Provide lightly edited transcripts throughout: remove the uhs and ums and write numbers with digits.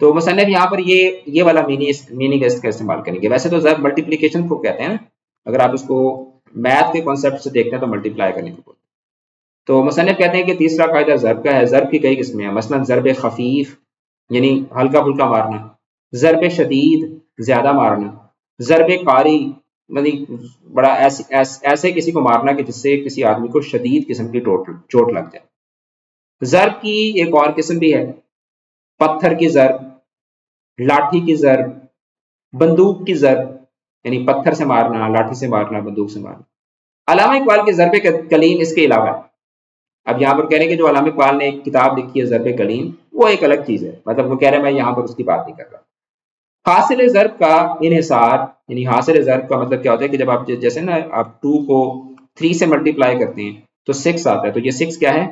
تو مصنف یہاں پر یہ والا میننگ اس کا استعمال کریں گے. ویسے تو ضرب ملٹیپلیکیشن کو کہتے ہیں نا، اگر آپ اس کو میتھ کے کانسیپٹ سے دیکھتے ہیں تو ملٹیپلائی کرنے کو بولتے ہیں. تو مصنف کہتے ہیں کہ تیسرا قاعدہ ضرب کا ہے. ضرب کی کئی قسمیں ہیں، مثلا ضرب خفیف یعنی ہلکا پھلکا مارنا، ضرب شدید زیادہ مارنا، ضرب قاری یعنی بڑا ایسے کسی کو مارنا کہ جس سے کسی آدمی کو شدید قسم کی چوٹ لگ جائے. ضرب کی ایک اور قسم بھی ہے، پتھر کی ضرب، لاٹھی کی ضرب، بندوق کی ضرب یعنی پتھر سے مارنا، لاٹھی سے مارنا، بندوق سے مارنا. علامہ اقبال کے ضرب کلیم اس کے علاوہ ہے. اب یہاں پر کہہ رہے ہیں کہ جو علامہ اقبال نے ایک کتاب لکھی ہے ضرب کلیم، وہ ایک الگ چیز ہے، مطلب وہ کہہ رہے ہیں میں یہاں پر اس کی بات نہیں کر رہا. حاصل ضرب کا انحصار یعنی حاصل ضرب کا مطلب کیا ہوتا ہے کہ جب آپ جیسے نا آپ 2 کو 3 سے ملٹیپلائی کرتے ہیں تو 6 آتا ہے، تو یہ 6 کیا ہے؟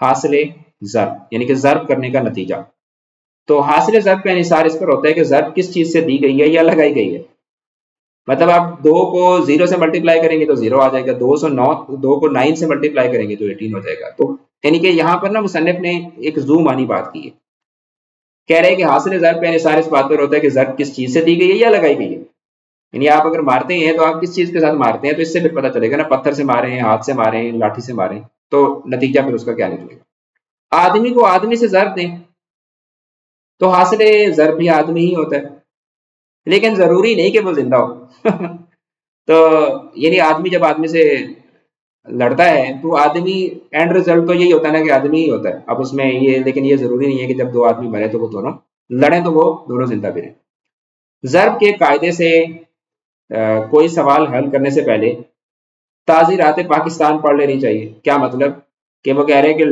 حاصل ضرب یعنی کہ ضرب کرنے کا نتیجہ. تو حاصل ضرب کا انحصار اس پر ہوتا ہے کہ ضرب کس چیز سے دی گئی ہے یا لگائی گئی ہے. مطلب آپ 2 کو 0 سے ملٹیپلائی کریں گے تو 0 آ جائے گا، 2 کو 9 سے ملٹیپلائی کریں گے تو 18 ہو جائے گا. تو یعنی کہ یہاں پر نا مصنف نے ایک زو مانی بات کی ہے، کہہ رہے ہیں کہ حاصل ضرب کا انحصار اس بات پر ہوتا ہے کہ ضرب کس چیز سے دی گئی ہے یا لگائی گئی ہے. یعنی آپ اگر مارتے ہیں تو آپ کس چیز کے ساتھ مارتے ہیں، تو اس سے پھر پتہ چلے گا نا، پتھر سے مارے ہیں، ہاتھ سے مارے ہیں، لاٹھی سے مارے ہیں، تو نتیجہ پھر اس کا کیا نکلے گا. آدمی کو آدمی سے ضرب دیں تو حاصل ضرب بھی آدمی ہی ہوتا ہے، لیکن ضروری نہیں کہ وہ زندہ ہو. تو یعنی آدمی جب آدمی سے لڑتا ہے تو آدمی اینڈ ریزلٹ تو یہی ہوتا ہے نا کہ آدمی ہی ہوتا ہے. اب اس میں یہ لیکن یہ ضروری نہیں ہے کہ جب 2 آدمی مرے تو وہ دونوں لڑیں تو وہ دونوں زندہ بھی رہیں. ضرب کے قاعدے سے کوئی سوال حل کرنے سے پہلے تعزیرات پاکستان پڑھ لینی چاہیے. کیا مطلب؟ کہ وہ کہہ رہے ہیں کہ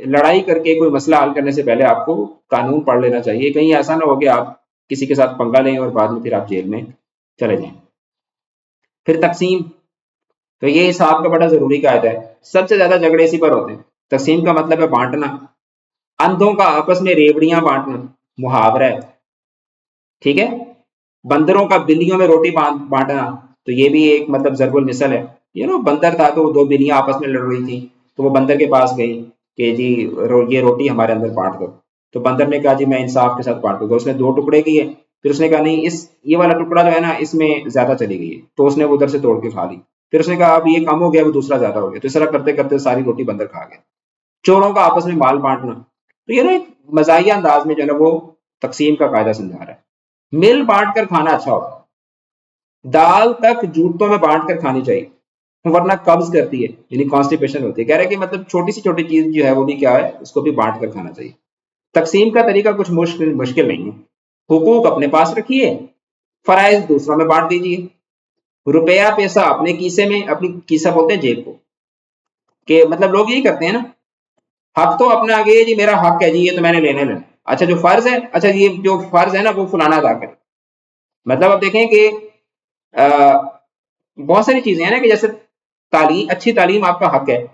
لڑائی کر کے کوئی مسئلہ حل کرنے سے پہلے آپ کو قانون پڑھ لینا چاہیے، کہیں ایسا نہ ہو کہ آپ کسی کے ساتھ پنگا لیں اور بعد میں پھر آپ جیل میں چلے جائیں. پھر تقسیم، تو یہ حساب کا بڑا ضروری قاعدہ ہے. سب سے زیادہ جھگڑے اسی پر ہوتے ہیں. تقسیم کا مطلب ہے بانٹنا. اندھوں کا آپس میں ریوڑیاں بانٹنا محاورہ ہے، ٹھیک ہے. بندروں کا بلیوں میں روٹی بانٹنا، تو یہ بھی ایک مطلب ضرب المثل ہے. بندر تھا تو 2 بلیاں آپس میں لڑ رہی تھی، تو وہ بندر کے پاس گئی کہ جی یہ روٹی ہمارے اندر بانٹ دو. تو بندر نے کہا جی میں انصاف کے ساتھ بانٹوں گا. اس نے 2 ٹکڑے کیے، پھر اس نے کہا نہیں یہ والا ٹکڑا جو ہے نا اس میں زیادہ چلی گئی ہے، تو اس نے ادھر سے توڑ کے کھا لی. پھر اس نے کہا اب یہ کم ہو گیا، وہ دوسرا زیادہ ہو گیا. تو اس طرح کرتے کرتے ساری روٹی بندر کھا گیا. چوروں کا آپس میں مال بانٹنا، تو یہ نا ایک مزاحیہ انداز میں جو ہے نا وہ تقسیم کا قاعدہ سمجھا رہا ہے. مل بانٹ کر کھانا اچھا ہوتا ہے. دال تک جوتوں میں بانٹ کر کھانی چاہیے ورنہ قبض کرتی ہے یعنی کانسٹیپیشن ہوتی ہے. کہہ رہے کہ مطلب چھوٹی سی چھوٹی چیز جو ہے وہ بھی کیا ہے، اس کو بھی بانٹ کر کھانا چاہیے. تقسیم کا طریقہ کچھ مشکل نہیں ہے. حقوق اپنے پاس رکھیے، فرائض دوسروں میں بانٹ دیجیے. روپیہ پیسہ اپنے کیسے میں، اپنی کیسہ بولتے ہیں جیب کو، کہ مطلب لوگ یہی کرتے ہیں نا، حق تو اپنا آگے جی میرا حق ہے جی یہ تو میں نے لینا. اچھا جو فرض ہے، اچھا یہ جو فرض ہے نا وہ فلانا ادا کرے. مطلب آپ دیکھیں کہ بہت ساری چیزیں ہیں نا کہ جیسے تعلیم، اچھی تعلیم آپ کا حق ہے،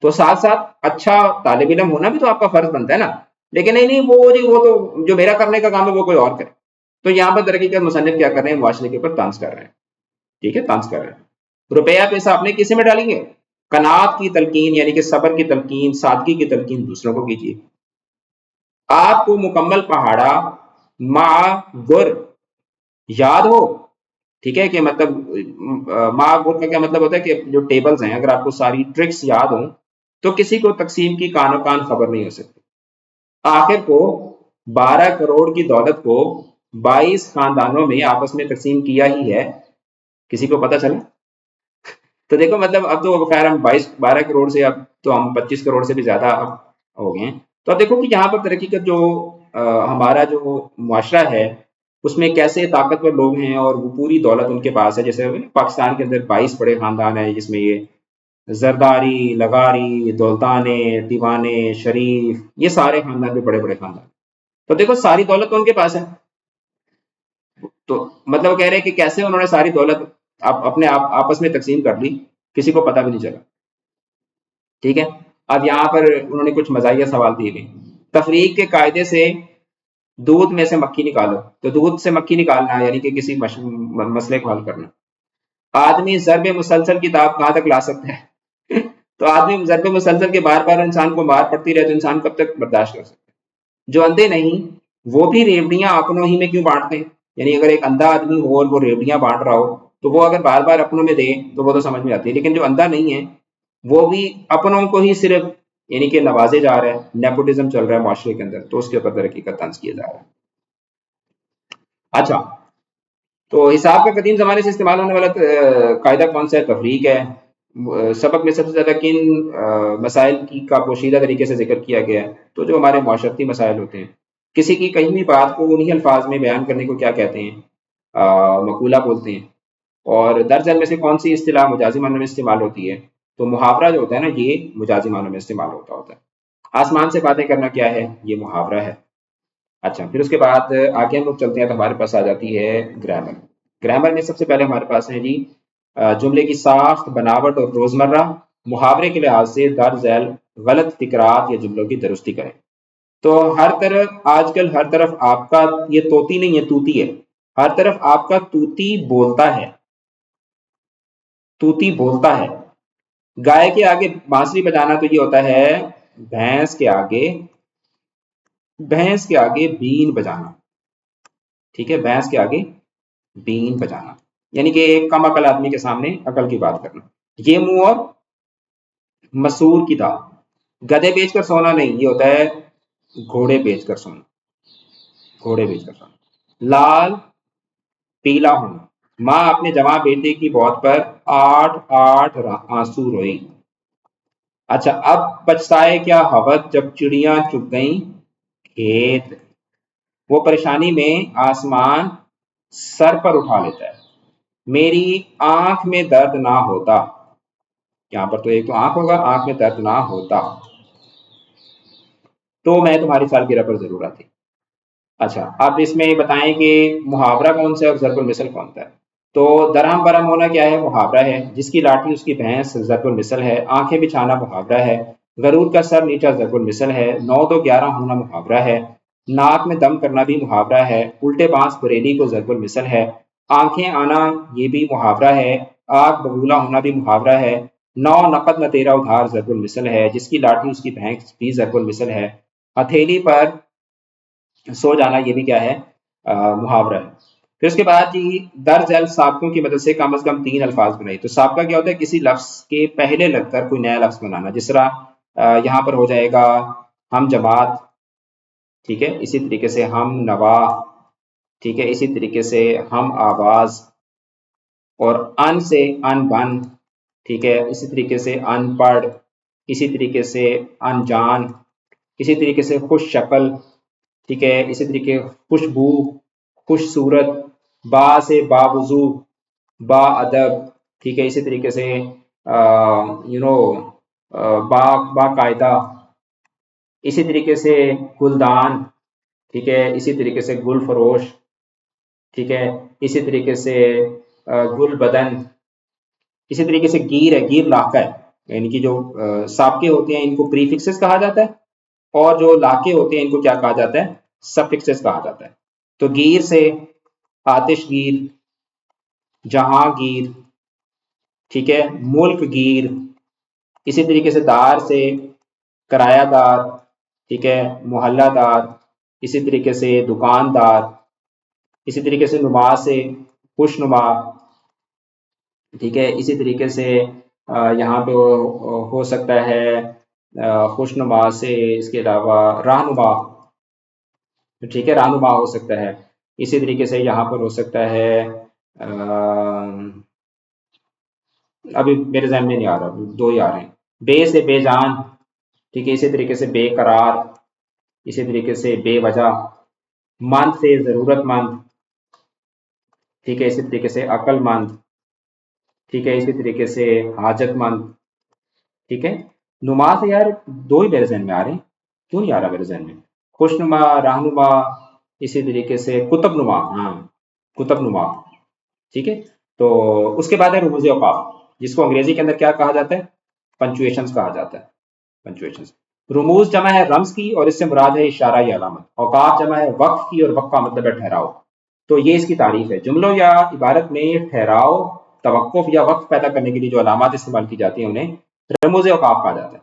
تو ساتھ ساتھ اچھا طالب علم ہونا بھی تو آپ کا فرض بنتا ہے نا. لیکن نہیں وہ تو جو میرا کرنے کا کام ہے وہ کوئی اور کرے. تو یہاں پر درحقیقت مصنف کیا کر رہے ہیں، معاشرے کے اوپر طنز کر رہے ہیں. ٹھیک ہے، طنز کر رہے ہیں. روپیہ پیسہ اپنے کسی میں ڈالیں گے. قناعت کی تلقین یعنی کہ صبر کی تلقین، سادگی کی تلقین دوسروں کو کیجیے. آپ کو مکمل پہاڑا مع گر یاد ہو، ٹھیک ہے، کہ مطلب مع گر کا کیا مطلب ہوتا ہے کہ جو ٹیبلز ہیں اگر آپ کو ساری ٹرکس یاد ہوں تو کسی کو تقسیم کی کان و کان خبر نہیں ہو سکتی. آخر کو 12 کروڑ کی دولت کو 22 خاندانوں میں آپس میں تقسیم کیا ہی ہے، کسی کو پتہ چلا؟ تو دیکھو مطلب اب تو خیر ہم 12 کروڑ سے اب تو ہم 25 کروڑ سے بھی زیادہ اب ہو گئے ہیں. تو اب دیکھو کہ یہاں پر ترقی کا جو ہمارا جو معاشرہ ہے اس میں کیسے طاقتور لوگ ہیں اور وہ پوری دولت ان کے پاس ہے. جیسے پاکستان کے اندر 22 بڑے خاندان ہیں جس میں یہ زرداری، لغاری، دولتانے، دیوانے، شریف، یہ سارے خاندان بھی بڑے بڑے خاندان. تو دیکھو ساری دولت تو ان کے پاس ہے. تو مطلب کہہ رہے ہیں کہ کیسے انہوں نے ساری دولت اپنے آپس میں تقسیم کر لی، کسی کو پتہ بھی نہیں چلا. ٹھیک ہے. اب یہاں پر انہوں نے کچھ مزاحیہ سوال دیے گئے. تفریق کے قاعدے سے دودھ میں سے مکھی نکالو، تو دودھ سے مکھی نکالنا یعنی کہ کسی مسئلے کو حل کرنا. آدمی ضرب مسلسل کی تاب کہاں تک لا سکتا ہے؟ تو آدمی ضرب مسلسل کے بار بار انسان کو مار پڑتی رہے تو انسان کب تک برداشت کر سکتا ہے؟ جو اندھے نہیں وہ بھی ریوڑیاں اپنوں ہی میں کیوں بانٹتے ہیں؟ یعنی اگر ایک اندھا آدمی ہو اور وہ ریوڑیاں بانٹ رہا ہو تو وہ اگر بار بار اپنوں میں دے تو وہ تو سمجھ میں آتی ہے، لیکن جو اندھا نہیں ہے وہ بھی اپنوں کو ہی صرف یعنی کہ نوازے جا رہا ہے، نیپوٹزم چل رہا ہے معاشرے کے اندر، تو اس کے اوپر ترقی کا طنز کیا جا رہا ہے۔ اچھا، تو حساب کا قدیم زمانے سے استعمال ہونے والا قاعدہ کون سا ہے؟ تفریق ہے۔ سبق میں سب سے زیادہ کن مسائل کی کا پوشیدہ طریقے سے ذکر کیا گیا ہے؟ تو جو ہمارے معاشرتی مسائل ہوتے ہیں، کسی کی کہیں بھی بات کو انہی الفاظ میں بیان کرنے کو کیا کہتے ہیں؟ مقولہ بولتے ہیں۔ اور درجن میں سے کون سی اصطلاح مجازی معنوں میں استعمال ہوتی ہے؟ تو محاورہ جو ہوتا ہے نا، یہ مجازی معنوں میں استعمال ہوتا ہے۔ آسمان سے باتیں کرنا کیا ہے؟ یہ محاورہ ہے۔ اچھا، پھر اس کے بعد آگے ہم لوگ چلتے ہیں تو ہمارے پاس آ جاتی ہے گرامر۔ گرامر میں سب سے پہلے ہمارے پاس ہے جی جملے کی ساخت، بناوٹ اور روزمرہ محاورے کے لحاظ سے درج ذیل غلط فکرات یا جملوں کی درستی کریں۔ تو ہر طرف آج کل ہر طرف آپ کا یہ توتی نہیں ہے، توتی ہے۔ ہر طرف آپ کا توتی بولتا ہے، توتی بولتا ہے۔ گائے کے آگے بانسری بجانا تو یہ ہوتا ہے بھینس کے آگے بین بجانا، ٹھیک ہے، بھینس کے آگے بین بجانا، یعنی کہ ایک کم عقل آدمی کے سامنے عقل کی بات کرنا۔ یہ منہ اور مسور کی دال۔ گدے بیچ کر سونا نہیں، یہ ہوتا ہے گھوڑے بیچ کر سونا، گھوڑے بیچ کر سونا۔ لال پیلا ہونا، ماں اپنے جوان بیٹے کی موت پر 8 آنسو روئی۔ اچھا، اب پچھتائے کیا حوت جب چڑیاں چگ گئیں کھیت۔ وہ پریشانی میں آسمان سر پر اٹھا لیتا ہے۔ میری آنکھ میں درد نہ ہوتا، یہاں پر تو ایک تو آنکھ ہوگا، آنکھ میں درد نہ ہوتا تو میں تمہاری سالگرہ پر ضرور آتی۔ اچھا، اب اس میں بتائیں کہ محاورہ کون سا ہے اور ضرب المثل کون سا ہے؟ تو درہم برہم ہونا کیا ہے؟ محاورہ ہے۔ جس کی لاٹھی اس کی بھینس ضرب المثل ہے۔ آنکھیں بچھانا محاورہ ہے۔ غرور کا سر نیچا ضرب المثل ہے۔ 9 2 11 ہونا محاورہ ہے۔ ناک میں دم کرنا بھی محاورہ ہے۔ الٹے بانس بریلی کو ضرب المثل ہے۔ آنکھیں آنا یہ بھی محاورہ ہے۔ آگ بگولا ہونا بھی محاورہ ہے۔ 9 نقد نہ تیرا ادھار ضرب المثل ہے۔ جس کی لاٹھی اس کی بھینس بھی ضرب المثل ہے۔ ہتھیلی پر سو جانا یہ بھی کیا ہے؟ محاورہ ہے۔ پھر اس کے بعد جی درج ذیل سابقوں کی مدد سے کم از کم 3 الفاظ بنائیے۔ تو سابقہ کیا ہوتا ہے؟ کسی لفظ کے پہلے لگ کر کوئی نیا لفظ بنانا، جس طرح یہاں پر ہو جائے گا ہم جماعت، ٹھیک ہے، اسی طریقے سے ہم نوا، ٹھیک ہے، اسی طریقے سے ہم آواز، اور ان سے ان بن، ٹھیک ہے، اسی طریقے سے ان پڑھ، اسی طریقے سے انجان، اسی طریقے سے خوش شکل، ٹھیک ہے، اسی طریقے خوشبو، خوش صورت، با سے باوضو، با ادب، ٹھیک ہے، اسی طریقے سے باقاعدہ، اسی طریقے سے گلدان، ٹھیک ہے، اسی طریقے سے گل فروش، ٹھیک ہے، اسی طریقے سے گل بدن، اسی طریقے سے گیر ہے، گیر لاکہ ہے، یعنی کہ جو سابقے ہوتے ہیں ان کو پریفکسز کہا جاتا ہے، اور جو لاکے ہوتے ہیں ان کو کیا کہا جاتا ہے؟ سفکسز کہا جاتا ہے۔ تو گیر سے آتش گیر، جہاں گیر، ٹھیک ہے، ملک گیر، اسی طریقے سے دار سے کرایہ دار، ٹھیک ہے، محلہ دار، اسی طریقے سے دکاندار، اسی طریقے سے نما سے خوش نما، ٹھیک ہے، اسی طریقے سے یہاں پہ ہو سکتا ہے خوش نما سے اس کے علاوہ رہنما، ٹھیک ہے، رہنما ہو سکتا ہے۔ اسی طریقے سے یہاں پر ہو سکتا ہے ابھی میرے ذہن میں نہیں آ رہا، 2 ہی آ رہے ہیں۔ بے سے بے جان، ٹھیک ہے، اسی طریقے سے بے قرار، اسی طریقے سے بے وجہ، مند سے ضرورت مند، ٹھیک ہے، اسی طریقے سے عقل مند، ٹھیک ہے، اسی طریقے سے حاجت مند، ٹھیک ہے۔ نما سے یار 2 ہی میرے ذہن میں آ رہے ہیں، کیوں نہیں آ رہا میرے ذہن میں؟ خوش نما، رہنما، اسی طریقے سے قطب نما، ہاں قطب نما، ٹھیک ہے۔ تو اس کے بعد ہے رموز اوقاف، جس کو انگریزی کے اندر کیا کہا جاتا ہے؟ پنچویشنز کہا جاتا ہے، پنچویشنز۔ رموز جمع ہے رمز کی اور اس سے مراد ہے اشارہ یا علامت۔ اوقاف جمع ہے وقف کی اور وقف کا مطلب ہے ٹھہراؤ۔ تو یہ اس کی تعریف ہے۔ جملوں یا عبارت میں ٹھہراؤ، توقف یا وقف پیدا کرنے کے لیے جو علامات استعمال کی جاتی ہیں انہیں رموز اوقاف کہا جاتا ہے۔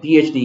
PhD